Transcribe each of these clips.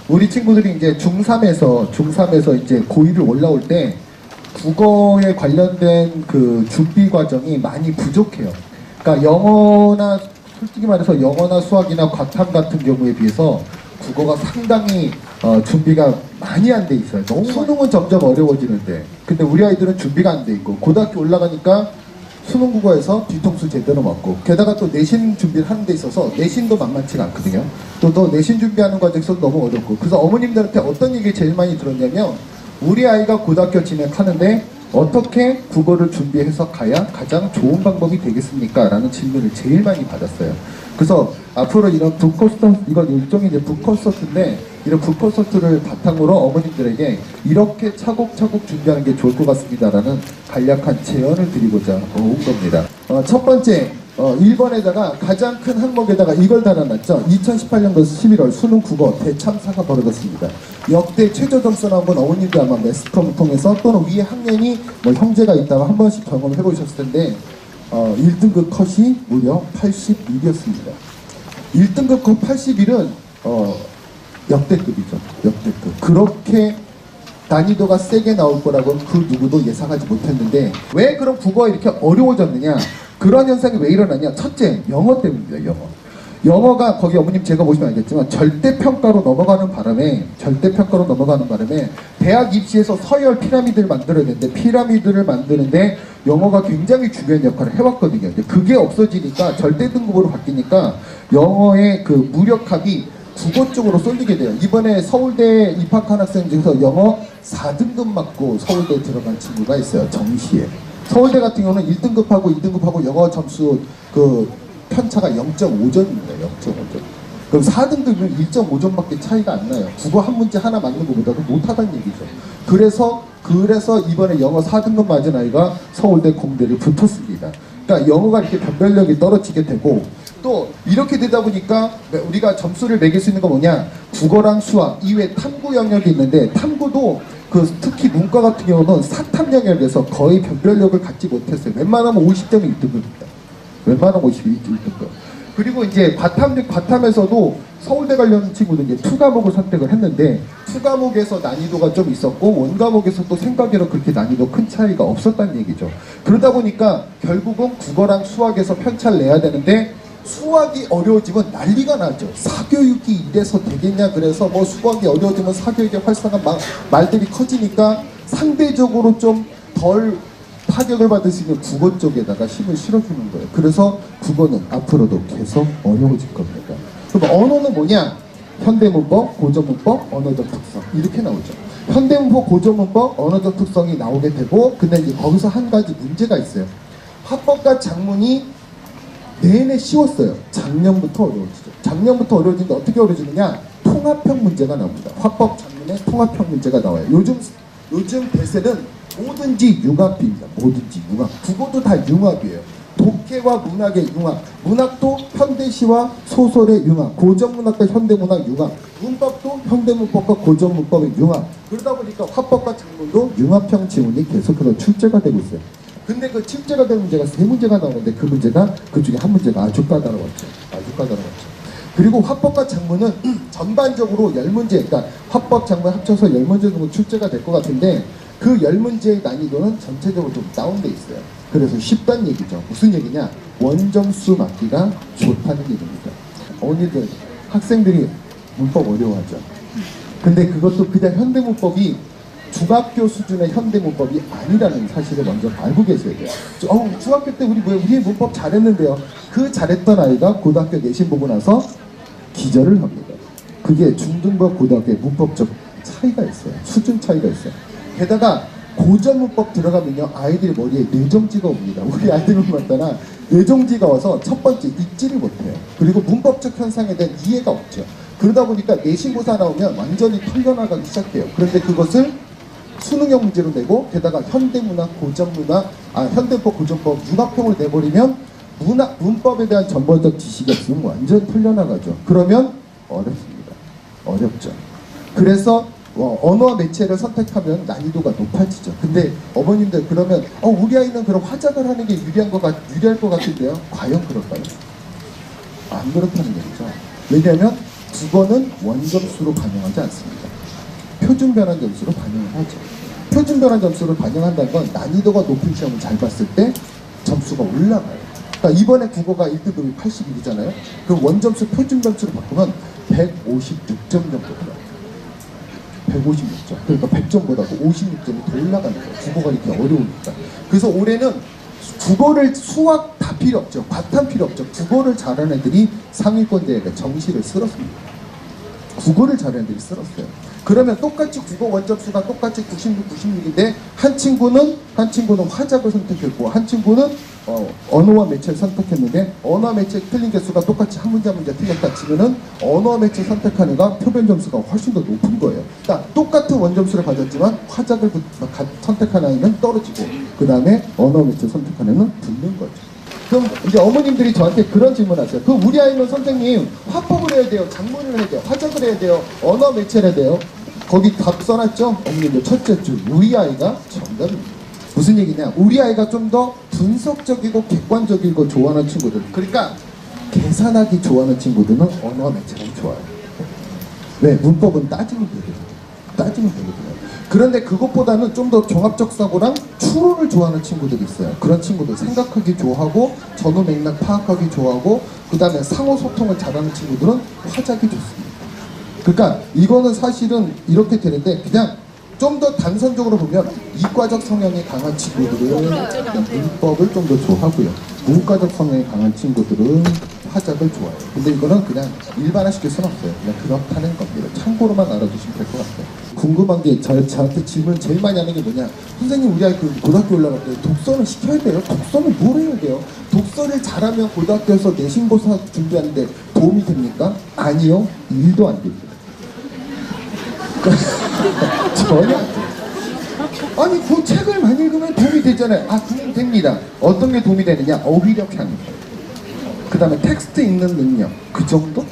우리 친구들이 이제 중3에서 이제 고2를 올라올 때 국어에 관련된 그 준비 과정이 많이 부족해요. 그러니까 영어나 솔직히 말해서 영어나 수학이나 과탐 같은 경우에 비해서 국어가 상당히 준비가 많이 안 돼 있어요. 너무 수능은 점점 어려워지는데, 근데 우리 아이들은 준비가 안 돼 있고 고등학교 올라가니까 수능 국어에서 뒤통수 제대로 맞고, 게다가 또 내신 준비를 하는 데 있어서 내신도 만만치가 않거든요. 또 내신 준비하는 과정에서 너무 어렵고, 그래서 어머님들한테 어떤 얘기 제일 많이 들었냐면, 우리 아이가 고등학교 진학하는데 어떻게 국어를 준비해서 가야 가장 좋은 방법이 되겠습니까? 라는 질문을 제일 많이 받았어요. 그래서 앞으로 이런 북콘서트, 이건 일종의 이제 북콘서트인데, 이런 북콘서트를 바탕으로 어머님들에게 이렇게 차곡차곡 준비하는 게 좋을 것 같습니다라는 간략한 제언을 드리고자 온 겁니다. 첫 번째, 1번에다가 가장 큰 항목에다가 이걸 달아놨죠. 2018년도 11월 수능 국어 대참사가 벌어졌습니다. 역대 최저 점수 나온 건 어머님들 아마 매스컴을 통해서 또는 위에 학년이 뭐 형제가 있다면 한 번씩 경험해 보셨을 텐데 1등급 컷이 무려 81이었습니다. 1등급 컷 81은 역대급이죠. 역대급. 그렇게 난이도가 세게 나올 거라고는 그 누구도 예상하지 못했는데, 왜 그럼 국어가 이렇게 어려워졌느냐? 그런 현상이 왜 일어나냐? 첫째, 영어 때문입니다. 영어가 거기 어머님 제가 보시면 알겠지만 절대평가로 넘어가는 바람에 대학 입시에서 서열 피라미드를 만들어야 되는데, 피라미드를 만드는데 영어가 굉장히 중요한 역할을 해왔거든요. 근데 그게 없어지니까 절대 등급으로 바뀌니까 영어의 그 무력함이 국어 쪽으로 쏠리게 돼요. 이번에 서울대 입학한 학생 중에서 영어 4등급 맞고 서울대에 들어간 친구가 있어요. 정시에. 서울대 같은 경우는 1등급하고 2등급하고 영어 점수 그 편차가 0.5점입니다. 0.5점. 그럼 4등급은 1.5점밖에 차이가 안 나요. 국어 한 문제 하나 맞는 것보다도 못하다는 얘기죠. 그래서 이번에 영어 4등급 맞은 아이가 서울대 공대를 붙었습니다. 그러니까 영어가 이렇게 변별력이 떨어지게 되고, 또 이렇게 되다 보니까 우리가 점수를 매길 수 있는 건 뭐냐? 국어랑 수학 이외에 탐구 영역이 있는데, 탐구도 특히 문과 같은 경우는 사탐 영역에서 거의 변별력을 갖지 못했어요. 웬만하면 50점이 1등급입니다. 웬만하면 50이 1등급. 그리고 이제 과탐에서도 서울대 관련 친구들 이제 2과목을 선택을 했는데, 2과목에서 난이도가 좀 있었고 원과목에서 또 생각외로 그렇게 난이도 큰 차이가 없었다는 얘기죠. 그러다 보니까 결국은 국어랑 수학에서 편차를 내야 되는데, 수학이 어려워지면 난리가 나죠. 사교육이 이래서 되겠냐. 그래서 뭐 수학이 어려워지면 사교육의 활성화 말들이 커지니까 상대적으로 좀 덜 타격을 받을 수 있는 국어 쪽에다가 힘을 실어주는 거예요. 그래서 국어는 앞으로도 계속 어려워질 겁니다. 그럼 언어는 뭐냐? 현대문법, 고전문법, 언어적 특성 이렇게 나오죠. 현대문법, 고전문법, 언어적 특성이 나오게 되고, 근데 이제 거기서 한 가지 문제가 있어요. 합법과 작문이 내내 쉬웠어요. 작년부터 어려워지죠. 작년부터 어려워지는데 어떻게 어려워지느냐? 통합형 문제가 나옵니다. 화법 작문에 통합형 문제가 나와요. 요즘 대세는 뭐든지 융합입니다. 뭐든지 융합. 국어도 다 융합이에요. 독해와 문학의 융합. 문학도 현대시와 소설의 융합. 고전문학과 현대문학 융합. 문법도 현대문법과 고전문법의 융합. 그러다 보니까 화법과 작문도 융합형 지문이 계속해서 출제가 되고 있어요. 근데 그 출제가 된 문제가 3문제가 나오는데, 그 문제가 그 중에 한 문제가 아주 까다로웠죠. 그리고 화법과 작문은 전반적으로 10문제, 그러니까 화법, 작문 합쳐서 10문제 정도 출제가 될 것 같은데, 그 10문제의 난이도는 전체적으로 좀 다운돼 있어요. 그래서 쉽다는 얘기죠. 무슨 얘기냐? 원점수 맞기가 좋다는 얘기입니다. 어머니들, 학생들이 문법 어려워하죠. 근데 그것도 그냥 현대문법이 중학교 수준의 현대문법이 아니라는 사실을 먼저 알고 계셔야 돼요. 중학교 때 우리 문법 잘했는데요. 그 잘했던 아이가 고등학교 내신 보고 나서 기절을 합니다. 그게 중등부 고등학교의 문법적 차이가 있어요. 수준 차이가 있어요. 게다가 고전문법 들어가면요, 아이들 머리에 뇌정지가 옵니다. 우리 아이들은 맞다나 뇌정지가 와서 첫 번째 읽지를 못해요. 그리고 문법적 현상에 대한 이해가 없죠. 그러다 보니까 내신고사 나오면 완전히 털려나가기 시작해요. 그런데 그것을 수능형 문제로 내고, 게다가 현대문학, 고전문학, 현대법, 고전법, 융합형을 내버리면 문법에 대한 전반적 지식이 없으면 완전 풀려나가죠. 그러면 어렵습니다. 어렵죠. 그래서 언어와 매체를 선택하면 난이도가 높아지죠. 근데 어머님들 그러면 우리 아이는 그럼 화작을 하는 게 유리할 것 같은데요. 과연 그럴까요? 안 그렇다는 얘기죠. 왜냐하면 국어는 원점수로 반영하지 않습니다. 표준 변환 점수로 반영을 하죠. 표준 변환 점수를 반영한다는 건 난이도가 높은 시험을 잘 봤을 때 점수가 올라가요. 그러니까 이번에 국어가 1등급이 81이잖아요. 그럼 원점수 표준 점수로 바꾸면 156점 정도 올라가요. 156점. 그러니까 100점보다 56점이 더 올라가는 거예요. 국어가 이렇게 어려우니까. 그래서 올해는 국어를 수학 다 필요 없죠. 과탐 필요 없죠. 국어를 잘하는 애들이 상위권 대회가 정시를 쓸었습니다. 국어를 잘하는 애들이 쓸었어요. 그러면 똑같이 국어 원점수가 똑같이 96, 96인데 한 친구는 화작을 선택했고 한 친구는 언어와 매체를 선택했는데 언어와 매체 틀린 개수가 똑같이 한 문제 한 문제 틀렸다 치면은 언어와 매체 선택한 애가 표본 점수가 훨씬 더 높은 거예요. 그러니까 똑같은 원점수를 가졌지만 화작을 선택한 아이는 떨어지고 그 다음에 언어와 매체 선택한 애는 붙는 거죠. 그럼 이제 어머님들이 저한테 그런 질문하세요. 그럼 우리 아이는 선생님 화법을 해야 돼요, 작문을 해야 돼요, 화작을 해야 돼요, 언어 매체를 해야 돼요. 거기 답 써놨죠? 어머님들 첫째 줄 우리 아이가 정답입니다. 무슨 얘기냐? 우리 아이가 좀 더 분석적이고 객관적인 걸 좋아하는 친구들. 그러니까 계산하기 좋아하는 친구들은 언어와 매체를 좋아해요. 왜? 문법은 따지면 되거든요. 그런데 그것보다는 좀 더 종합적 사고랑 추론을 좋아하는 친구들이 있어요. 그런 친구들 생각하기 좋아하고 전후 맥락 파악하기 좋아하고 그 다음에 상호 소통을 잘하는 친구들은 화작이 좋습니다. 그러니까 이거는 사실은 이렇게 되는데 그냥 좀 더 단선적으로 보면 이과적 성향이 강한 친구들은 문법을 좀 더 좋아하고요. 문과적 성향이 강한 친구들은 화작을 좋아해요. 근데 이거는 그냥 일반화시킬 수는 없어요. 그냥 그렇다는 겁니다. 참고로만 알아두시면 될 것 같아요. 궁금한 게 저한테 질문 제일 많이 하는 게 뭐냐? 선생님 우리 아이 고등학교 올라갈 때 독서는 시켜야 돼요? 독서는 뭘 해야 돼요? 독서를 잘하면 고등학교에서 내신고사 준비하는데 도움이 됩니까? 아니요. 1도 안 됩니다. 전혀 안 돼요. 아니 그 책을 많이 읽으면 도움이 되잖아요. 도움이 됩니다. 어떤 게 도움이 되느냐? 어휘력 향유, 그 다음에 텍스트 읽는 능력, 그 정도?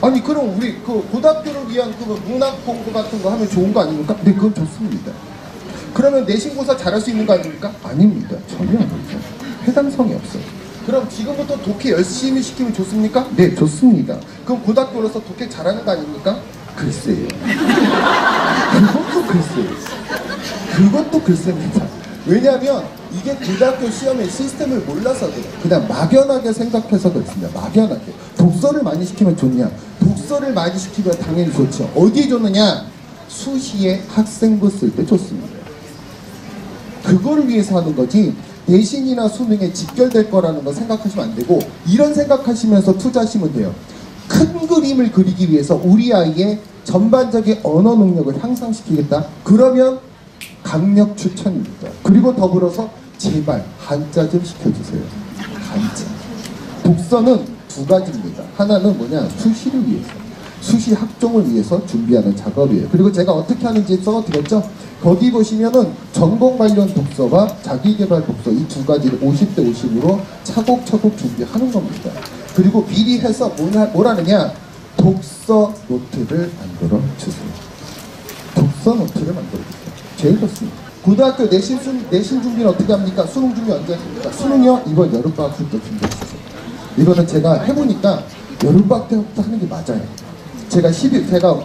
아니 그럼 우리 그 고등학교를 위한 그 문학 공부 같은 거 하면 좋은 거 아닙니까? 네, 그건 좋습니다. 그러면 내신고사 잘할 수 있는 거 아닙니까? 아닙니다. 전혀 아닙니다. 해당성이 없어요. 그럼 지금부터 독해 열심히 시키면 좋습니까? 네, 좋습니다. 그럼 고등학교로서 독해 잘하는 거 아닙니까? 글쎄요. 그것도 글쎄입니다. 왜냐하면 이게 고등학교 시험의 시스템을 몰라서 그래요. 그냥 막연하게 생각해서 그렇습니다. 막연하게. 독서를 많이 시키면 좋냐? 독서를 많이 시키면 당연히 좋죠. 어디에 좋느냐? 수시에 학생부 쓸 때 좋습니다. 그거를 위해서 하는 거지 내신이나 수능에 직결될 거라는 거 생각하시면 안 되고 이런 생각하시면서 투자하시면 돼요. 큰 그림을 그리기 위해서 우리 아이의 전반적인 언어 능력을 향상시키겠다? 그러면 강력 추천입니다. 그리고 더불어서 제발 한자 좀 시켜주세요. 한자. 독서는 두 가지입니다. 하나는 뭐냐? 수시를 위해서. 수시 학종을 위해서 준비하는 작업이에요. 그리고 제가 어떻게 하는지 써드렸죠? 거기 보시면은 전공 관련 독서와 자기개발 독서 이 두 가지를 50대 50으로 차곡차곡 준비하는 겁니다. 그리고 미리 해서 뭐라느냐? 독서 노트를 만들어 주세요. 독서 노트를 만들어 주세요. 제일 좋습니다. 고등학교 내신 준비는 어떻게 합니까? 수능 준비 언제 합니까? 수능이요? 이번 여름방학 때 준비했어요. 이거는 제가 해보니까 여름방학 때부터 하는 게 맞아요. 제가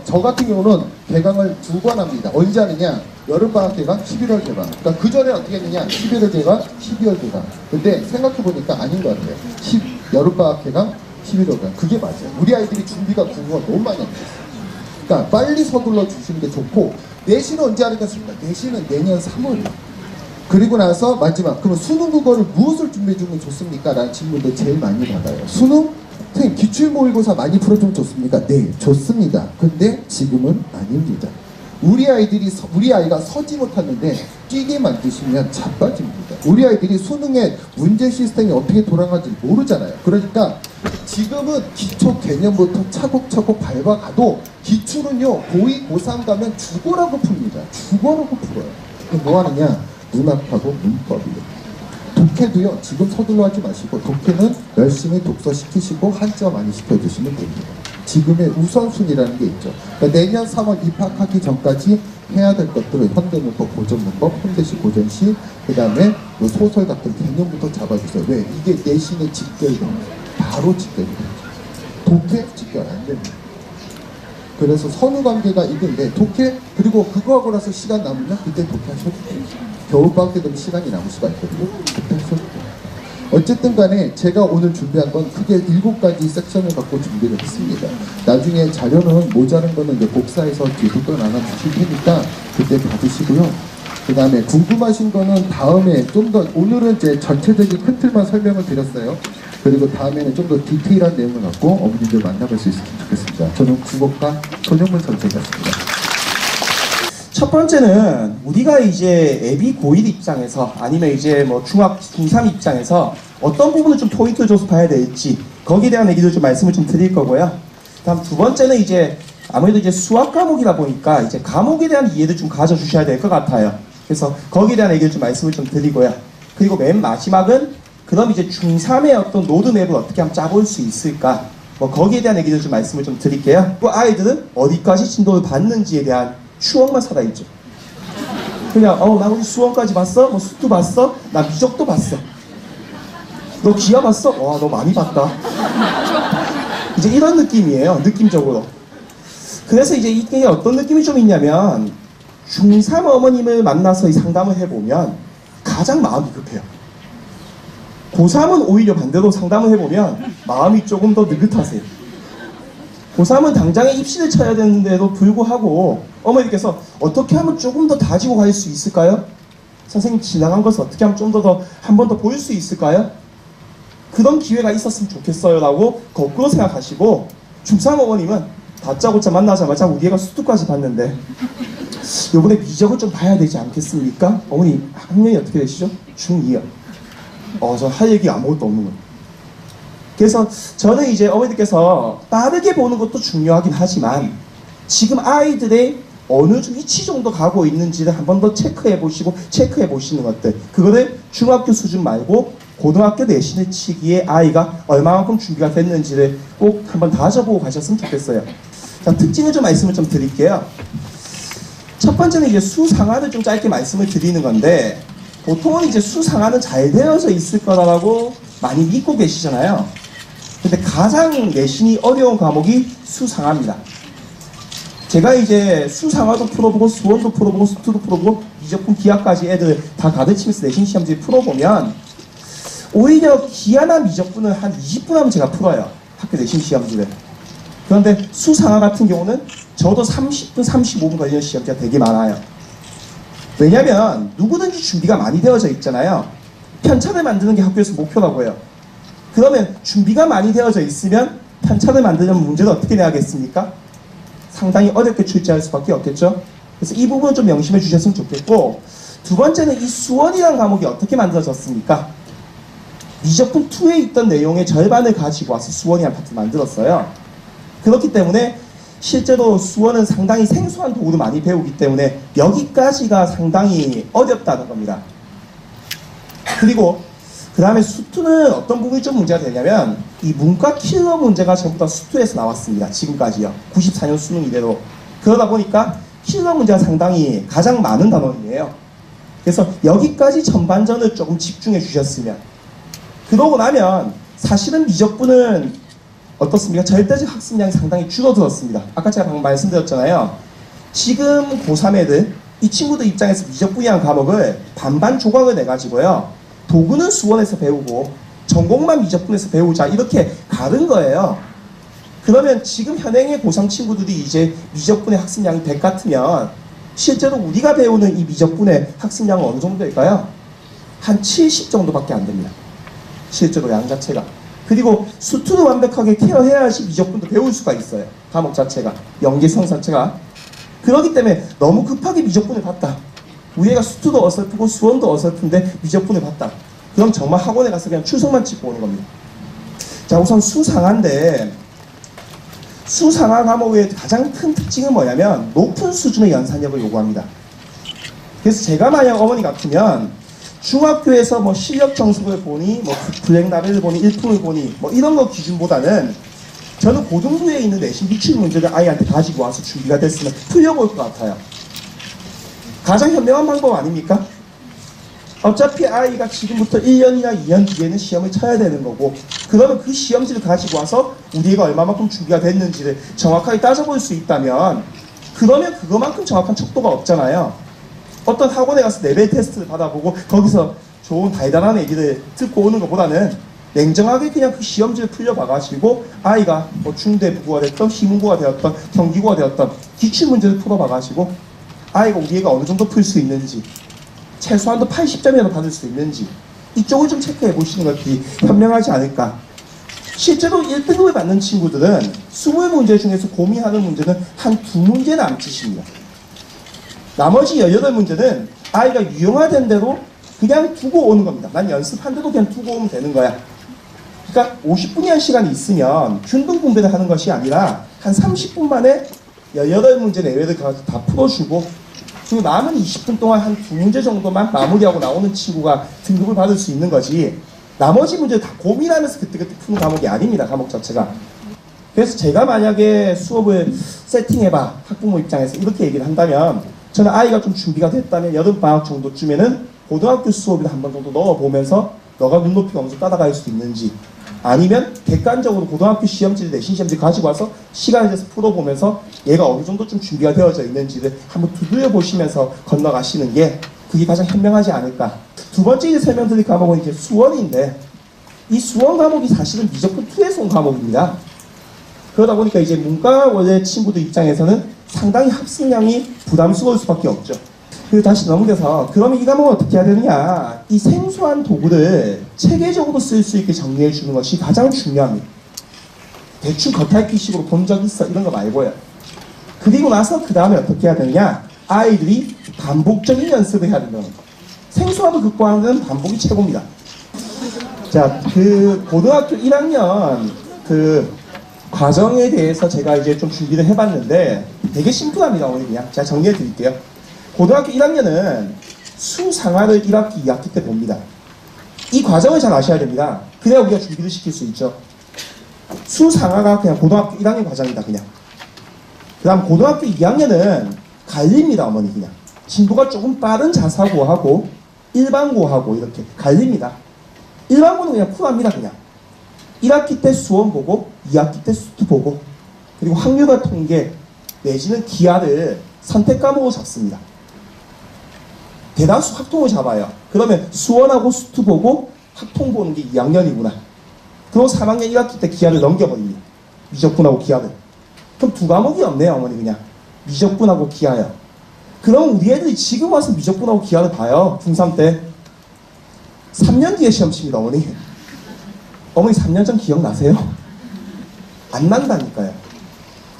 저 같은 경우는 개강을 2번 합니다. 언제 하느냐? 여름방학 개강, 11월 개강. 그러니까 그 전에 어떻게 했느냐? 11월 개강, 12월 개강. 근데 생각해보니까 아닌 것 같아요. 여름방학 개강, 11월 개강. 그게 맞아요. 우리 아이들이 준비가 국어가 너무 많이 안 됐어요. 그러니까 빨리 서둘러 주시는 게 좋고 내신은 언제 하겠습니까? 내신은 내년 3월이요. 그리고 나서 마지막 그러면 수능 국어를 무엇을 준비해 주면 좋습니까? 라는 질문도 제일 많이 받아요. 수능? 선생님 기출 모의고사 많이 풀어주면 좋습니까? 네, 좋습니다. 근데 지금은 아닙니다. 우리 아이가 서지 못하는데 뛰게 만드시면 자빠집니다. 우리 아이들이 수능의 문제 시스템이 어떻게 돌아가는지 모르잖아요. 그러니까 지금은 기초 개념부터 차곡차곡 밟아가도 기출은요 고2, 고3 가면 국어라고 풉니다. 국어라고 풀어요. 그럼 뭐 하느냐? 문학하고 문법이에요. 독해도요 지금 서둘러 하지 마시고 독해는 열심히 독서 시키시고 한자 많이 시켜주시면 됩니다. 지금의 우선순위라는 게 있죠. 그러니까 내년 3월 입학하기 전까지 해야 될 것들은 현대문법, 고전문법, 현대시, 고전시, 그 다음에 뭐 소설 같은 개념부터 잡아주세요. 왜? 이게 내신에 직결됩니다. 바로 직결이 되죠. 독해 직결 안 됩니다. 그래서 선후 관계가 있는데 독해 그리고 그거 하고 나서 시간 남으면 그때 독해하셔도 돼요. 겨울방학 때 되면 시간이 남을 수가 있거든요. 그때 하셔도 돼요. 어쨌든 간에 제가 오늘 준비한 건 크게 7가지 섹션을 갖고 준비를 했습니다. 나중에 자료는 모자른 거는 이제 복사해서 뒤로 또 나눠 주실 테니까 그때 받으시고요. 그 다음에 궁금하신 거는 다음에 좀 더, 오늘은 이제 전체적인 큰 틀만 설명을 드렸어요. 그리고 다음에는 좀 더 디테일한 내용을 갖고 어머님들 만나볼 수 있으면 좋겠습니다. 저는 국어과 손영문 선생이었습니다. 첫 번째는 우리가 이제 예비 고1 입장에서 아니면 이제 뭐 중학 중3 입장에서 어떤 부분을 좀 포인트를 줘서 봐야 될지 거기에 대한 얘기를 좀 말씀을 좀 드릴 거고요. 다음 두 번째는 이제 아무래도 이제 수학 과목이다 보니까 이제 과목에 대한 이해를 좀 가져주셔야 될 것 같아요. 그래서 거기에 대한 얘기를 좀 말씀을 좀 드리고요. 그리고 맨 마지막은 그럼 이제 중3의 어떤 로드맵을 어떻게 하면 짜볼 수 있을까? 뭐 거기에 대한 얘기를 좀 말씀을 좀 드릴게요. 그 아이들은 어디까지 진도를 받는지에 대한 추억만 살아있죠. 그냥 나 우리 수원까지 봤어? 뭐 수도 봤어? 나 미적도 봤어. 너 기아 봤어? 와, 너 많이 봤다. 이제 이런 느낌이에요. 느낌적으로. 그래서 이제 이게 어떤 느낌이 좀 있냐면 중3 어머님을 만나서 이 상담을 해보면 가장 마음이 급해요. 고3은 오히려 반대로 상담을 해보면 마음이 조금 더 느긋하세요. 고3은 당장에 입시를 쳐야 되는데도 불구하고 어머니께서 어떻게 하면 조금 더 다지고 갈 수 있을까요? 선생님 지나간 것을 어떻게 하면 좀 더 한 번 더 보일 수 있을까요? 그런 기회가 있었으면 좋겠어요 라고 거꾸로 생각하시고 중3 어머님은 다짜고짜 만나자마자 우리 애가 수두까지 봤는데 요번에 미적을 좀 봐야 되지 않겠습니까? 어머니 학년이 어떻게 되시죠? 중2요. 저 할 얘기 아무것도 없는 거예요. 그래서 저는 이제 어머니께서 빠르게 보는 것도 중요하긴 하지만 지금 아이들의 어느 위치 정도 가고 있는지를 한 번 더 체크해 보시는 것들, 그거를 중학교 수준 말고 고등학교 내신을 치기에 아이가 얼마만큼 준비가 됐는지를 꼭 한번 다져보고 가셨으면 좋겠어요. 자, 특징을 좀 말씀을 좀 드릴게요. 첫 번째는 이제 수상화를 좀 짧게 말씀을 드리는 건데 보통은 이제 수상화는 잘 되어져 있을 거라고 많이 믿고 계시잖아요. 근데 가장 내신이 어려운 과목이 수상화입니다. 제가 이제 수상화도 풀어보고 수원도 풀어보고 수투도 풀어보고 미적분 기하까지 애들 다 가르치면서 내신 시험지 풀어보면 오히려 기하나 미적분은 한 20분 하면 제가 풀어요. 학교 내신 시험지를. 그런데 수상화 같은 경우는 저도 30분, 35분 걸리는 시험지가 되게 많아요. 왜냐면 누구든지 준비가 많이 되어져 있잖아요. 편차를 만드는 게 학교에서 목표라고 해요. 그러면 준비가 많이 되어져 있으면 편차를 만들려면 문제를 어떻게 내야겠습니까? 상당히 어렵게 출제할 수밖에 없겠죠. 그래서 이 부분을 좀 명심해 주셨으면 좋겠고, 두 번째는 이 수원이라는 과목이 어떻게 만들어졌습니까? 미적분 2에 있던 내용의 절반을 가지고 와서 수원이라는 파트를 만들었어요. 그렇기 때문에 실제로 수원은 상당히 생소한 도구를 많이 배우기 때문에 여기까지가 상당히 어렵다는 겁니다. 그리고 그 다음에 수투는 어떤 부분이 좀 문제가 되냐면 이 문과 킬러 문제가 전부 다 수투에서 나왔습니다. 지금까지요. 94년 수능 이대로. 그러다 보니까 킬러 문제가 상당히 가장 많은 단원이에요. 그래서 여기까지 전반전을 조금 집중해 주셨으면, 그러고 나면 사실은 미적분은 어떻습니까? 절대적 학습량이 상당히 줄어들었습니다. 아까 제가 방금 말씀드렸잖아요. 지금 고3 애들, 이 친구들 입장에서 미적분이라는 과목을 반반 조각을 내가지고요, 도구는 수원에서 배우고 전공만 미적분에서 배우자, 이렇게 가른 거예요. 그러면 지금 현행의 고3 친구들이 이제 미적분의 학습량이 100 같으면 실제로 우리가 배우는 이 미적분의 학습량은 어느 정도 될까요? 한 70 정도밖에 안 됩니다. 실제로 양 자체가. 그리고 수투를 완벽하게 케어해야지 미적분도 배울 수가 있어요. 과목 자체가, 연계성 자체가. 그렇기 때문에 너무 급하게 미적분을 봤다, 우리 애가 수투도 어설프고 수원도 어설픈데 미적분을 봤다, 그럼 정말 학원에 가서 그냥 출석만 찍고 오는 겁니다. 자, 우선 수상화인데 수상화 과목의 가장 큰 특징은 뭐냐면 높은 수준의 연산력을 요구합니다. 그래서 제가 만약 어머니 같으면 중학교에서 뭐 실력 정석을 보니, 뭐 블랙라벨을 보니, 일품을 보니, 뭐 이런 거 기준보다는 저는 고등부에 있는 내신 기출 문제를 아이한테 가지고 와서 준비가 됐으면 풀려볼 것 같아요. 가장 현명한 방법 아닙니까? 어차피 아이가 지금부터 1년이나 2년 뒤에는 시험을 쳐야 되는 거고, 그러면 그 시험지를 가지고 와서 우리 애가 얼마만큼 준비가 됐는지를 정확하게 따져볼 수 있다면, 그러면 그거만큼 정확한 척도가 없잖아요. 어떤 학원에 가서 레벨 테스트를 받아보고 거기서 좋은 달달한 얘기를 듣고 오는 것보다는 냉정하게 그냥 그 시험지를 풀려봐가지고 아이가 뭐 중대부가 됐던 희문고가 되었던 경기고가 되었던 기출문제를 풀어봐가지고 아이가 우리 애가 어느 정도 풀 수 있는지, 최소한도 80점이라도 받을 수 있는지, 이쪽을 좀 체크해 보시는 것이 현명하지 않을까. 실제로 1등급을 받는 친구들은 20문제 중에서 고민하는 문제는 한 2문제 남짓입니다. 나머지 18문제는 아이가 유용화된 대로 그냥 두고 오는 겁니다. 난 연습한 대로 그냥 두고 오면 되는 거야. 그러니까 50분이란 시간이 있으면 균등 분배를 하는 것이 아니라 한 30분 만에 18문제 내외를 다 풀어주고, 그리고 남은 20분 동안 한 2문제 정도만 마무리하고 나오는 친구가 등급을 받을 수 있는 거지, 나머지 문제를 다 고민하면서 그때그때 푸는 과목이 아닙니다. 과목 자체가. 그래서 제가 만약에 수업을 세팅해봐, 학부모 입장에서 이렇게 얘기를 한다면, 저는 아이가 좀 준비가 됐다면 여름방학 정도쯤에는 고등학교 수업을 한 번 정도 넣어보면서 너가 눈높이가 어느 정도 따라갈 수 있는지, 아니면 객관적으로 고등학교 시험지, 내신 시험지 가지고 와서 시간을 내서 풀어보면서 얘가 어느 정도 좀 준비가 되어져 있는지를 한번 두드려 보시면서 건너가시는 게 그게 가장 현명하지 않을까. 두 번째 이제 설명드릴 과목은 이제 수원인데, 이 수원 과목이 사실은 미적분 2에서 온 과목입니다. 그러다 보니까 이제 문과 원래 친구들 입장에서는 상당히 학습량이 부담스러울 수밖에 없죠. 그리고 다시 넘겨서, 그러면 이 과목은 어떻게 해야 되느냐, 이 생소한 도구를 체계적으로 쓸 수 있게 정리해 주는 것이 가장 중요합니다. 대충 겉핥기식으로 본 적 있어 이런 거 말고요. 그리고 나서 그 다음에 어떻게 해야 되느냐, 아이들이 반복적인 연습을 해야 된다는 거. 생소함을 극복하는 반복이 최고입니다. 자, 그 고등학교 1학년 그 과정에 대해서 제가 이제 좀 준비를 해봤는데 되게 심플합니다. 오늘 그냥 제가 정리해 드릴게요. 고등학교 1학년은 수상하를 1학기, 2학기 때 봅니다. 이 과정을 잘 아셔야 됩니다. 그래야 우리가 준비를 시킬 수 있죠. 수상하가 그냥 고등학교 1학년 과정이다, 그냥. 그 다음 고등학교 2학년은 갈립니다, 어머니, 그냥. 진도가 조금 빠른 자사고하고 일반고하고 이렇게 갈립니다. 일반고는 그냥 쿨합니다, 그냥. 1학기 때 수원 보고, 2학기 때 수투 보고, 그리고 확률과 통계 내지는 기하를 선택 과목으로 잡습니다. 대다수 학통을 잡아요. 그러면 수원하고 수투 보고 학통 보는 게 2학년이구나. 그럼 3학년 1학기 때 기하를 넘겨버립니다. 미적분하고 기하를. 그럼 두 과목이 없네요, 어머니, 그냥. 미적분하고 기하요. 그럼 우리 애들이 지금 와서 미적분하고 기하를 봐요. 중3 때. 3년 뒤에 시험 칩니다, 어머니. 어머니 3년 전 기억나세요? 안 난다니까요.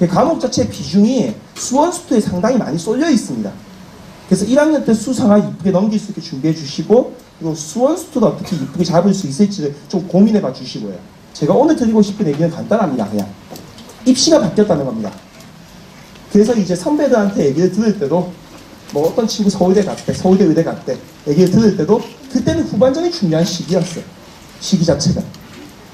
과목 자체의 비중이 수원 수투에 상당히 많이 쏠려 있습니다. 그래서 1학년 때 수상하 이쁘게 넘길 수 있게 준비해 주시고, 그리고 수원 수투도 어떻게 이쁘게 잡을 수 있을지를 좀 고민해 봐 주시고요. 제가 오늘 드리고 싶은 얘기는 간단합니다. 그냥 입시가 바뀌었다는 겁니다. 그래서 이제 선배들한테 얘기를 들을 때도, 뭐 어떤 친구 서울대 갔대, 서울대 의대 갔대 얘기를 들을 때도 그때는 후반전이 중요한 시기였어요. 시기 자체가.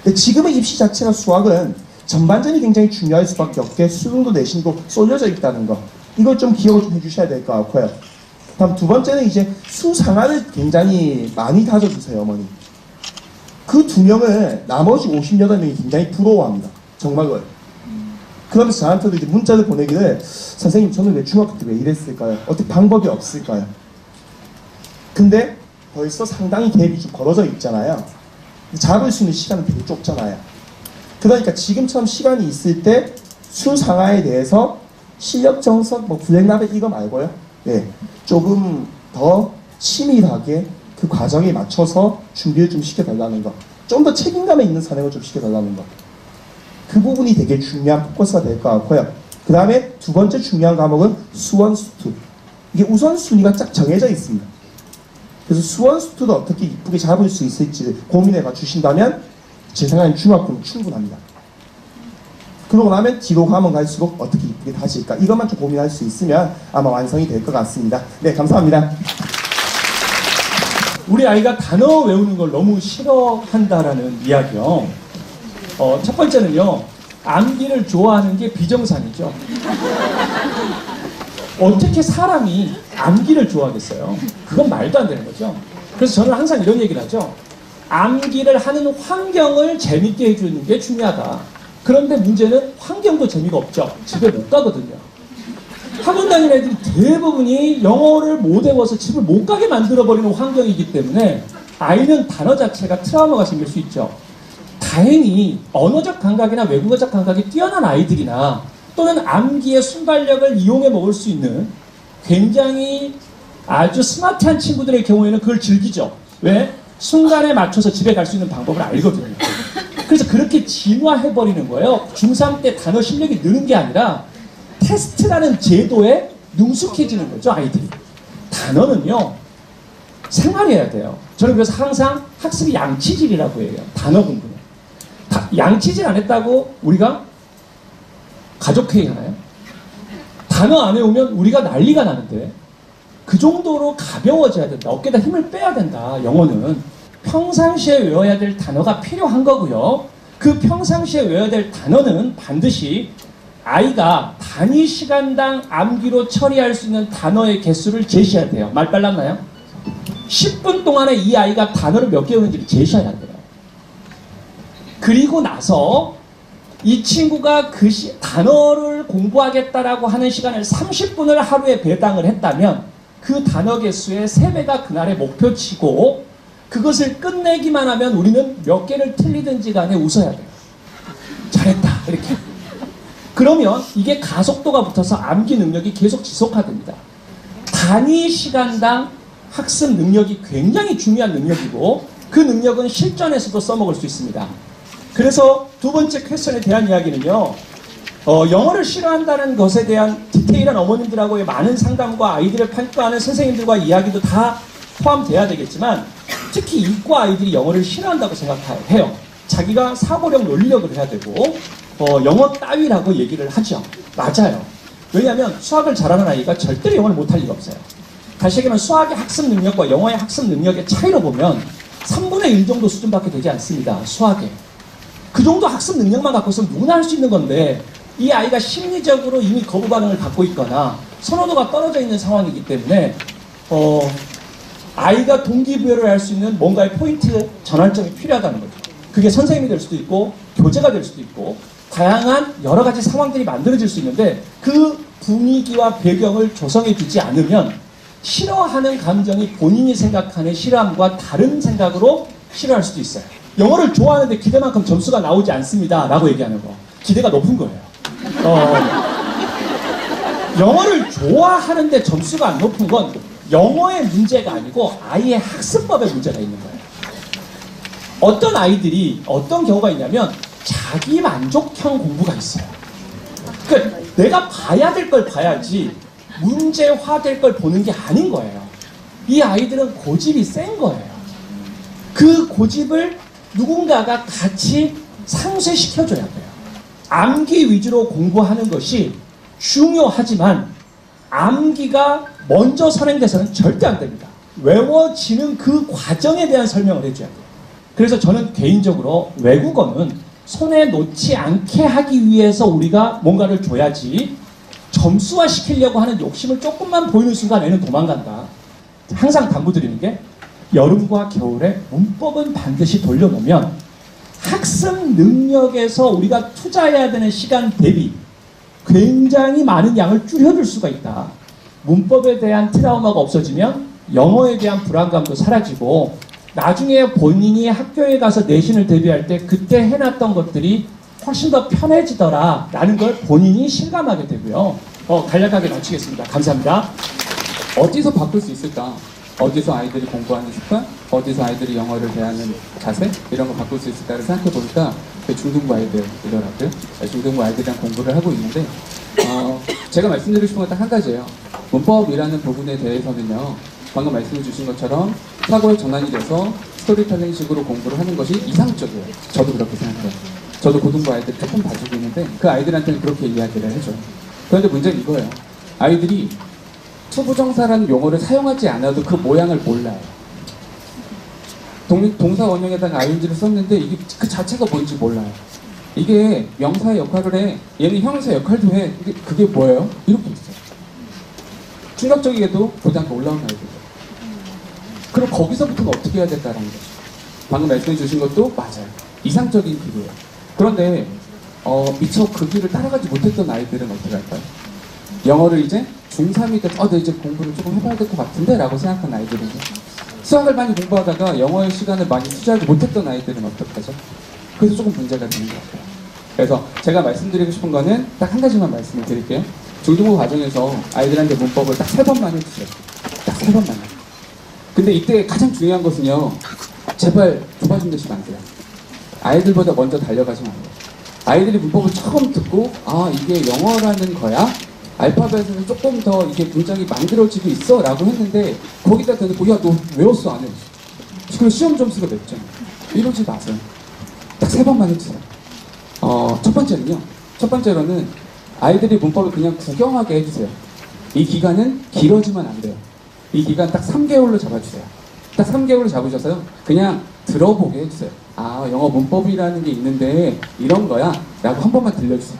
근데 지금의 입시 자체가 수학은 전반전이 굉장히 중요할 수밖에 없게 수능도 내신도 쏠려져 있다는 거, 이걸 좀 기억을 좀 해주셔야 될 것 같고요. 다음 두 번째는 이제 수상하를 굉장히 많이 다져주세요, 어머니. 그 두 명을 나머지 58명이 굉장히 부러워합니다. 정말로요. 그러면서 저한테도 이제 문자를 보내기를, 선생님 저는 왜 중학교 때 왜 이랬을까요? 어떻게 방법이 없을까요? 근데 벌써 상당히 갭이 좀 벌어져 있잖아요. 잡을 수 있는 시간은 되게 좁잖아요. 그러니까 지금처럼 시간이 있을 때 수상하에 대해서 실력 정석, 뭐 블랙라벨 이거 말고요. 네, 조금 더 치밀하게 그 과정에 맞춰서 준비를 좀 시켜달라는 거. 좀 더 책임감에 있는 선행을 좀 시켜달라는 거. 그 부분이 되게 중요한 포커스가 될 것 같고요. 그 다음에 두 번째 중요한 과목은 수원 수투. 이게 우선순위가 쫙 정해져 있습니다. 그래서 수원 수투도 어떻게 이쁘게 잡을 수 있을지를 고민해 봐 주신다면 제 생각엔 중학교는 충분합니다. 그러고 나면 뒤로 가면 갈수록 어떻게 이쁘게 다질까, 이것만 좀 고민할 수 있으면 아마 완성이 될 것 같습니다. 네, 감사합니다. 우리 아이가 단어 외우는 걸 너무 싫어한다라는 이야기요. 첫 번째는요, 암기를 좋아하는 게 비정상이죠. 어떻게 사람이 암기를 좋아하겠어요? 그건 말도 안 되는 거죠. 그래서 저는 항상 이런 얘기를 하죠. 암기를 하는 환경을 재밌게 해주는 게 중요하다. 그런데 문제는 환경도 재미가 없죠. 집에 못 가거든요. 학원 다니는 애들이 대부분이 영어를 못 외워서 집을 못 가게 만들어버리는 환경이기 때문에 아이는 단어 자체가 트라우마가 생길 수 있죠. 다행히 언어적 감각이나 외국어적 감각이 뛰어난 아이들이나 또는 암기의 순발력을 이용해 먹을 수 있는 굉장히 아주 스마트한 친구들의 경우에는 그걸 즐기죠. 왜? 순간에 맞춰서 집에 갈 수 있는 방법을 알거든요. 그래서 그렇게 진화해버리는 거예요. 중3 때 단어 실력이 느는 게 아니라 테스트라는 제도에 능숙해지는 거죠, 아이들이. 단어는요, 생활해야 돼요. 저는 그래서 항상 학습이 양치질이라고 해요. 단어 공부는. 양치질 안 했다고 우리가 가족회의 하나요? 단어 안 외우면 우리가 난리가 나는데 그 정도로 가벼워져야 된다. 어깨에다 힘을 빼야 된다. 영어는 평상시에 외워야 될 단어가 필요한 거고요. 그 평상시에 외워야 될 단어는 반드시 아이가 단위 시간당 암기로 처리할 수 있는 단어의 개수를 제시해야 돼요. 말 빨랐나요? 10분 동안에 이 아이가 단어를 몇 개 외우는지를 제시해야 돼요. 그리고 나서 이 친구가 단어를 공부하겠다라고 하는 시간을 30분을 하루에 배당을 했다면 그 단어 개수의 3배가 그날의 목표치고 그것을 끝내기만 하면 우리는 몇 개를 틀리든지 간에 웃어야 돼요. 잘했다 이렇게. 그러면 이게 가속도가 붙어서 암기 능력이 계속 지속화됩니다. 단위 시간당 학습 능력이 굉장히 중요한 능력이고 그 능력은 실전에서도 써먹을 수 있습니다. 그래서 두 번째 퀘스천에 대한 이야기는요. 영어를 싫어한다는 것에 대한 디테일한 어머님들하고의 많은 상담과 아이들을 평가하는 선생님들과 이야기도 다 포함돼야 되겠지만 특히 이과 아이들이 영어를 싫어한다고 생각해요. 자기가 사고력, 논리력을 해야 되고 영어 따위라고 얘기를 하죠. 맞아요. 왜냐하면 수학을 잘하는 아이가 절대로 영어를 못할 리가 없어요. 다시 얘기하면 수학의 학습 능력과 영어의 학습 능력의 차이로 보면 3분의 1 정도 수준밖에 되지 않습니다. 수학에. 그 정도 학습 능력만 갖고 있으면 누구나 할 수 있는 건데 이 아이가 심리적으로 이미 거부 반응을 갖고 있거나 선호도가 떨어져 있는 상황이기 때문에 아이가 동기부여를 할 수 있는 뭔가의 포인트 전환점이 필요하다는 거죠. 그게 선생님이 될 수도 있고 교재가 될 수도 있고 다양한 여러 가지 상황들이 만들어질 수 있는데 그 분위기와 배경을 조성해 주지 않으면 싫어하는 감정이 본인이 생각하는 싫어함과 다른 생각으로 싫어할 수도 있어요. 영어를 좋아하는데 기대만큼 점수가 나오지 않습니다 라고 얘기하는 거. 기대가 높은 거예요. 영어를 좋아하는데 점수가 안 높은 건 영어의 문제가 아니고 아이의 학습법에 문제가 있는 거예요. 어떤 아이들이 어떤 경우가 있냐면 자기 만족형 공부가 있어요. 그러니까 내가 봐야 될 걸 봐야지 문제화될 걸 보는 게 아닌 거예요. 이 아이들은 고집이 센 거예요. 그 고집을 누군가가 같이 상쇄시켜줘야 돼요. 암기 위주로 공부하는 것이 중요하지만 암기가 먼저 선행돼서는 절대 안 됩니다. 외워지는 그 과정에 대한 설명을 해줘야 돼요. 그래서 저는 개인적으로 외국어는 손에 놓지 않게 하기 위해서 우리가 뭔가를 줘야지 점수화 시키려고 하는 욕심을 조금만 보이는 순간 애는 도망간다. 항상 당부드리는 게 여름과 겨울에 문법은 반드시 돌려놓으면 학습 능력에서 우리가 투자해야 되는 시간 대비 굉장히 많은 양을 줄여줄 수가 있다. 문법에 대한 트라우마가 없어지면 영어에 대한 불안감도 사라지고 나중에 본인이 학교에 가서 내신을 대비할 때 그때 해놨던 것들이 훨씬 더 편해지더라 라는 걸 본인이 실감하게 되고요. 간략하게 마치겠습니다. 감사합니다. 어디서 바꿀 수 있을까? 어디서 아이들이 공부하는 습관? 어디서 아이들이 영어를 대하는 자세? 이런 거 바꿀 수 있을까를 생각해 보니까 중등부 아이들이더라고요. 중등부 아이들이랑 공부를 하고 있는데 제가 말씀드리고 싶은 건 딱 한 가지예요. 문법이라는 부분에 대해서는요. 방금 말씀해 주신 것처럼 사고의 전환이 돼서 스토리텔링 식으로 공부를 하는 것이 이상적이에요. 저도 그렇게 생각해요. 저도 고등부 아이들 조금 봐주고 있는데 그 아이들한테는 그렇게 이야기를 해줘요. 그런데 문제는 이거예요. 아이들이 투부정사라는 용어를 사용하지 않아도 그 모양을 몰라요. 동사 원형에다가 ing를 썼는데 이게 그 자체가 뭔지 몰라요. 이게 명사의 역할을 해. 얘는 형용사 역할도 해. 그게 뭐예요? 이렇게 있어요. 충격적이게도 고등학교 올라온 아이들. 그럼 거기서부터는 어떻게 해야 될까라는 거죠. 방금 말씀해 주신 것도 맞아요. 이상적인 길이에요. 그런데 미처 그 길을 따라가지 못했던 아이들은 어떻게 할까요? 영어를 이제 중3이 때, 나 이제 공부를 조금 해봐야 될 것 같은데? 라고 생각한 아이들은요. 수학을 많이 공부하다가 영어의 시간을 많이 투자하지 못했던 아이들은 어떡하죠? 그래서 조금 문제가 되는 것 같아요. 그래서 제가 말씀드리고 싶은 거는 딱 한 가지만 말씀을 드릴게요. 중등부 과정에서 아이들한테 문법을 딱 3번만 해주세요. 딱 3번만. 근데 이때 가장 중요한 것은요. 제발 좁아진 듯이 안 돼요. 아이들보다 먼저 달려가시면 안 돼요. 아이들이 문법을 처음 듣고 이게 영어라는 거야? 알파벳은 조금 더 이게 문장이 만들어지고 있어 라고 했는데 거기다 대놓고 야 너 외웠어 안 외웠어? 그럼 시험 점수가 냈죠. 이러지 마세요. 딱 3번만 해주세요. 첫 번째는요. 첫 번째로는 아이들이 문법을 그냥 구경하게 해주세요. 이 기간은 길어지면 안 돼요. 이 기간 딱 3개월로 잡아주세요. 딱 3개월로 잡으셔서요. 그냥 들어보게 해주세요. 영어 문법이라는 게 있는데 이런 거야 라고 한 번만 들려주세요.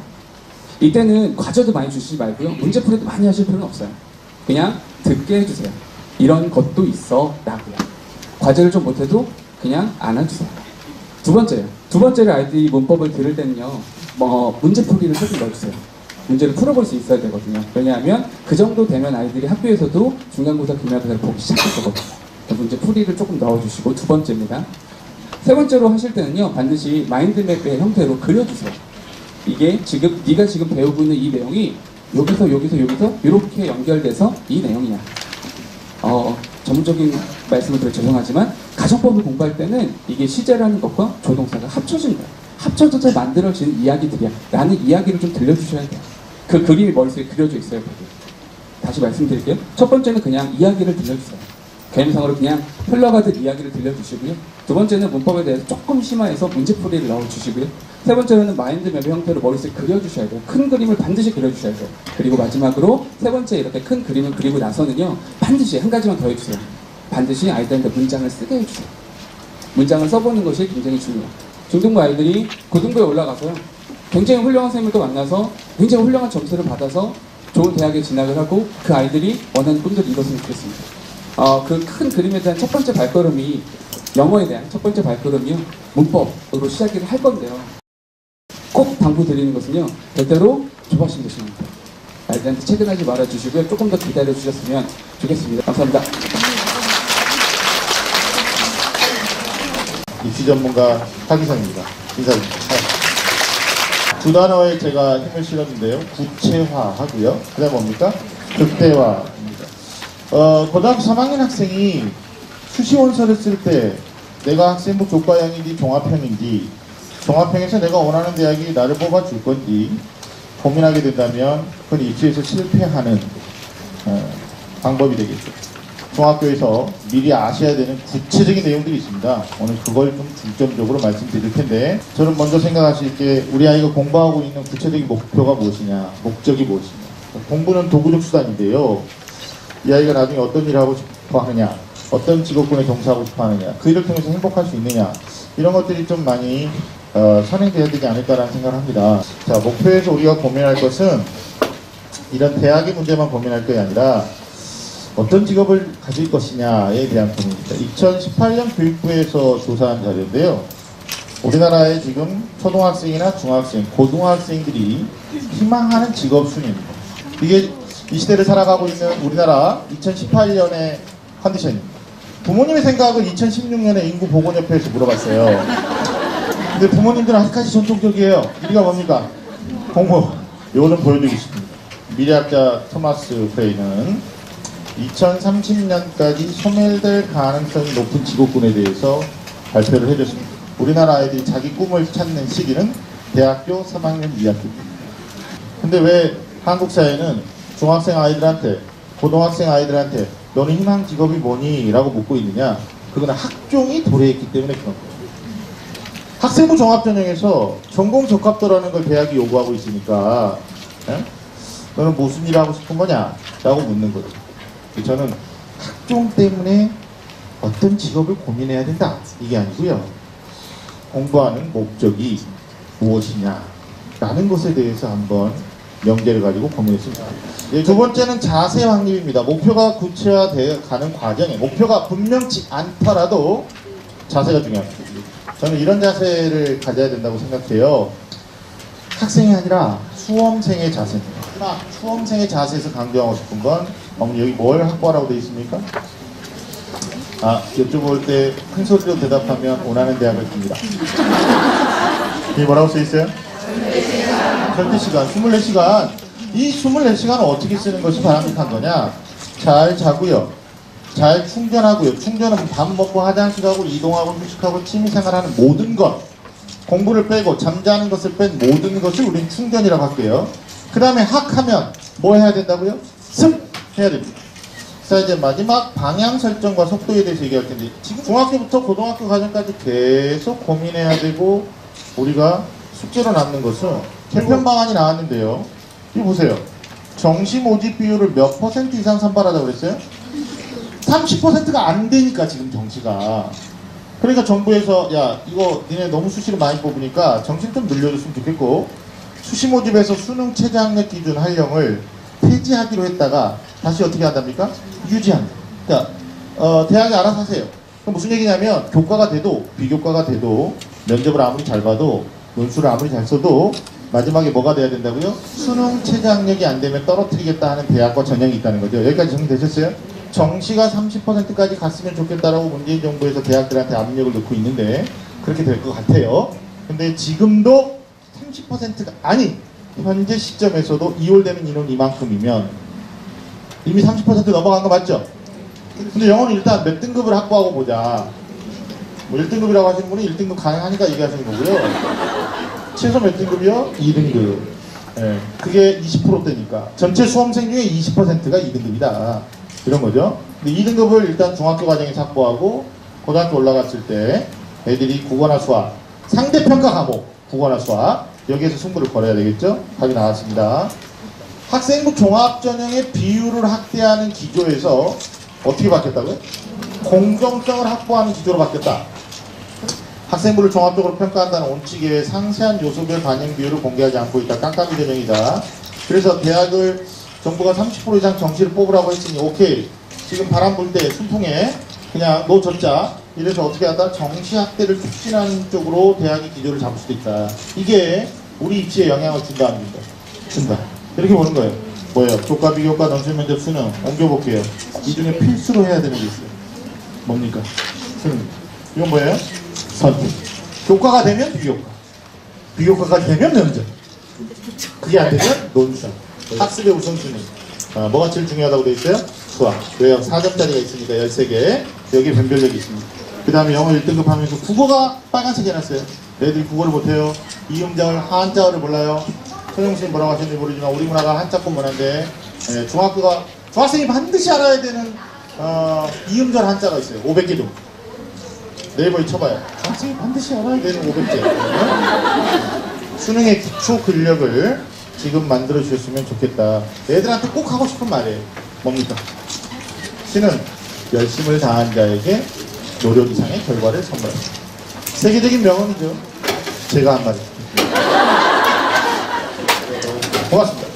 이때는 과제도 많이 주시지 말고요. 문제풀이도 많이 하실 필요는 없어요. 그냥 듣게 해주세요. 이런 것도 있어 라고요. 과제를 좀 못해도 그냥 안아주세요. 두 번째요. 두 번째로 아이들이 문법을 들을 때는요. 문제풀이를 조금 넣어주세요. 문제를 풀어볼 수 있어야 되거든요. 왜냐하면 그 정도 되면 아이들이 학교에서도 중간고사, 기말고사를 보기 시작할 거거든요. 문제풀이를 조금 넣어주시고 두 번째입니다. 세 번째로 하실 때는요. 반드시 마인드맵의 형태로 그려주세요. 이게 지금 네가 지금 배우고 있는 이 내용이 여기서 이렇게 연결돼서 이 내용이야. 전문적인 말씀을 드려 죄송하지만 가정법을 공부할 때는 이게 시제라는 것과 조동사가 합쳐진 거예요. 합쳐져서 만들어진 이야기들이야 라는 이야기를 좀 들려주셔야 돼요. 그 그림이 머릿속에 그려져 있어요. 거기. 다시 말씀드릴게요. 첫 번째는 그냥 이야기를 들려주세요. 개념상으로 그냥 흘러가듯 이야기를 들려주시고요. 두 번째는 문법에 대해서 조금 심화해서 문제풀이를 넣어주시고요. 세 번째로는 마인드맵의 형태로 머릿속에 그려주셔야 돼요. 큰 그림을 반드시 그려주셔야 돼요. 그리고 마지막으로 세 번째 이렇게 큰 그림을 그리고 나서는요. 반드시 한 가지만 더 해주세요. 반드시 아이들한테 문장을 쓰게 해주세요. 문장을 써보는 것이 굉장히 중요해요. 중등부 아이들이 고등부에 올라가서요. 굉장히 훌륭한 선생님을 또 만나서 굉장히 훌륭한 점수를 받아서 좋은 대학에 진학을 하고 그 아이들이 원하는 꿈들을 이뤘으면 좋겠습니다. 그 큰 그림에 대한 첫 번째 발걸음이 영어에 대한 첫 번째 발걸음이요. 문법으로 시작을 할 건데요. 꼭 당부드리는 것은요. 절대로 좁아신 듯이 합니다. 아이들한테 체근하지 말아주시고요. 조금 더 기다려 주셨으면 좋겠습니다. 감사합니다. 입시 전문가 하기성입니다. 인사드립니다. 두 단어에 제가 힘을 실었는데요. 구체화하고요. 그 다음 뭡니까? 극대화입니다. 고등학교 3학년 학생이 수시원서를 쓸 때 내가 학생부 교과형인지 종합형인지 종합형에서 내가 원하는 대학이 나를 뽑아줄 건지 고민하게 된다면 그건 입시에서 실패하는 방법이 되겠죠. 중학교에서 미리 아셔야 되는 구체적인 내용들이 있습니다. 오늘 그걸 좀 중점적으로 말씀드릴 텐데 저는 먼저 생각하실 때 우리 아이가 공부하고 있는 구체적인 목표가 무엇이냐, 목적이 무엇이냐. 공부는 도구적 수단인데요. 이 아이가 나중에 어떤 일을 하고 싶어 하느냐, 어떤 직업군에 종사하고 싶어 하느냐, 그 일을 통해서 행복할 수 있느냐, 이런 것들이 좀 많이 선행돼야 되지 않을까라는 생각을 합니다. 자, 목표에서 우리가 고민할 것은 이런 대학의 문제만 고민할 것이 아니라 어떤 직업을 가질 것이냐에 대한 고민입니다. 2018년 교육부에서 조사한 자료인데요. 우리나라의 지금 초등학생이나 중학생, 고등학생들이 희망하는 직업 순위입니다. 이게 이 시대를 살아가고 있는 우리나라 2018년의 컨디션입니다. 부모님의 생각을 2016년에 인구보건협회에서 물어봤어요. 근데 부모님들은 아직까지 전통적이에요. 우리가 뭡니까? 공부. 이거 좀 보여드리고 싶습니다. 미래학자 토마스 프레이는 2030년까지 소멸될 가능성이 높은 직업군에 대해서 발표를 해줬습니다. 우리나라 아이들이 자기 꿈을 찾는 시기는 대학교 3학년 2학기입니다. 근데 왜 한국 사회는 중학생 아이들한테, 고등학생 아이들한테 너는 희망 직업이 뭐니? 라고 묻고 있느냐? 그거는 학종이 도래했기 때문에 그런 거예요. 학생부 종합전형에서 전공 적합도라는 걸 대학이 요구하고 있으니까 너는 무슨 일 하고 싶은 거냐? 라고 묻는 거죠. 저는 학종 때문에 어떤 직업을 고민해야 된다. 이게 아니고요. 공부하는 목적이 무엇이냐? 라는 것에 대해서 한번 명제를 가지고 고민했으면 좋겠습니다. 예, 두 번째는 자세 확립입니다. 목표가 구체화되어 가는 과정에 목표가 분명치 않더라도 자세가 중요합니다. 저는 이런 자세를 가져야 된다고 생각해요. 학생이 아니라 수험생의 자세입니다. 하지만 수험생의 자세에서 강조하고 싶은 건 어머니 여기 뭘 확보하라고 되어 있습니까? 여쭤볼 때 큰 소리로 대답하면 원하는 대학을 줍니다. 이게 뭐라고 써있어요? 절대시간, 24시간. 이 24시간을 어떻게 쓰는 것이 바람직한 거냐? 잘 자고요. 잘 충전하고요. 충전은 밥 먹고 화장실 가고 이동하고 휴식하고 취미생활하는 모든 것. 공부를 빼고 잠자는 것을 뺀 모든 것을 우린 충전이라고 할게요. 그 다음에 학하면 뭐 해야 된다고요? 습! 해야 됩니다. 자, 이제 마지막 방향 설정과 속도에 대해서 얘기할 텐데, 지금 중학교부터 고등학교 과정까지 계속 고민해야 되고 우리가 숙제로 남는 것은 개편 방안이 나왔는데요. 이거 보세요. 정시 모집 비율을 몇 % 이상 선발하자고 그랬어요? 30%가 안 되니까 지금 정시가. 그러니까 정부에서 야 이거 니네 너무 수시를 많이 뽑으니까 정시를 좀 늘려줬으면 좋겠고, 수시 모집에서 수능 최저학력 기준 할령을 폐지하기로 했다가 다시 어떻게 한답니까? 유지한다. 그러니까 대학이 알아서 하세요. 그럼 무슨 얘기냐면 교과가 돼도 비교과가 돼도 면접을 아무리 잘 봐도 논술을 아무리 잘 써도 마지막에 뭐가 돼야 된다고요? 수능 최저학력이 안 되면 떨어뜨리겠다 하는 대학과 전형이 있다는 거죠. 여기까지 정리되셨어요? 정시가 30%까지 갔으면 좋겠다라고 문재인 정부에서 대학들한테 압력을 넣고 있는데 그렇게 될 것 같아요. 근데 지금도 30%가 아니 현재 시점에서도 2월 되는 인원 이만큼이면 이미 30% 넘어간 거 맞죠? 근데 영어는 일단 몇 등급을 확보하고 보자. 뭐 1등급이라고 하시는 분이 1등급 가능하니까 얘기하시는 거고요. 최소 몇 등급이요? 2등급. 예, 그게 20%대니까. 전체 수험생 중에 20%가 2등급이다. 이런 거죠. 근데 2등급을 일단 중학교 과정에서 확보하고 고등학교 올라갔을 때 애들이 국어나 수학, 상대평가 과목, 국어나 수학 여기에서 승부를 걸어야 되겠죠? 답이 나왔습니다. 학생부 종합전형의 비율을 확대하는 기조에서 어떻게 바뀌었다고요? 공정성을 확보하는 기조로 바뀌었다. 학생부를 종합적으로 평가한다는 원칙에 상세한 요소별 반영 비율을 공개하지 않고 있다. 깜깜이 전형이다. 그래서 대학을 정부가 30% 이상 정시를 뽑으라고 했으니 오케이. 지금 바람 불 때 순풍에 그냥 너 젖자. 이래서 어떻게 한다? 정시 확대를 촉진하는 쪽으로 대학이 기조를 잡을 수도 있다. 이게 우리 입시에 영향을 준다 안 준다? 준다. 이렇게 보는 거예요. 뭐예요? 교과, 비교과, 논술, 면접, 수능 옮겨볼게요. 이 중에 필수로 해야 되는 게 있어요. 뭡니까? 수능. 이건 뭐예요? 선택. 교과가 되면 비교과, 비교과가 되면 면접. 그게 안 되면 논술. 학습의 우선순위. 뭐가 제일 중요하다고 되어 있어요? 수학. 왜요? 4점짜리가 있으니까 13개. 여기에 변별력이 있습니다. 그 다음에 영어 1등급 하면서 국어가 빨간색 해놨어요. 애들이 국어를 못해요. 이음자를 한자어를 몰라요. 선생님 뭐라고 하셨는지 모르지만 우리 문화가 한자권 문화인데 중학생이 반드시 알아야 되는 이음절 한자가 있어요. 500개 중. 네이버에 쳐봐요. 중학생이 반드시 알아야 되는 500개. 수능의 기초 근력을 지금 만들어 주셨으면 좋겠다. 애들한테 꼭 하고 싶은 말이에요. 뭡니까? 시는 열심을 다한 자에게 노력 이상의 결과를 선물합니다. 세계적인 명언이죠. 제가 한 말입니다. 고맙습니다.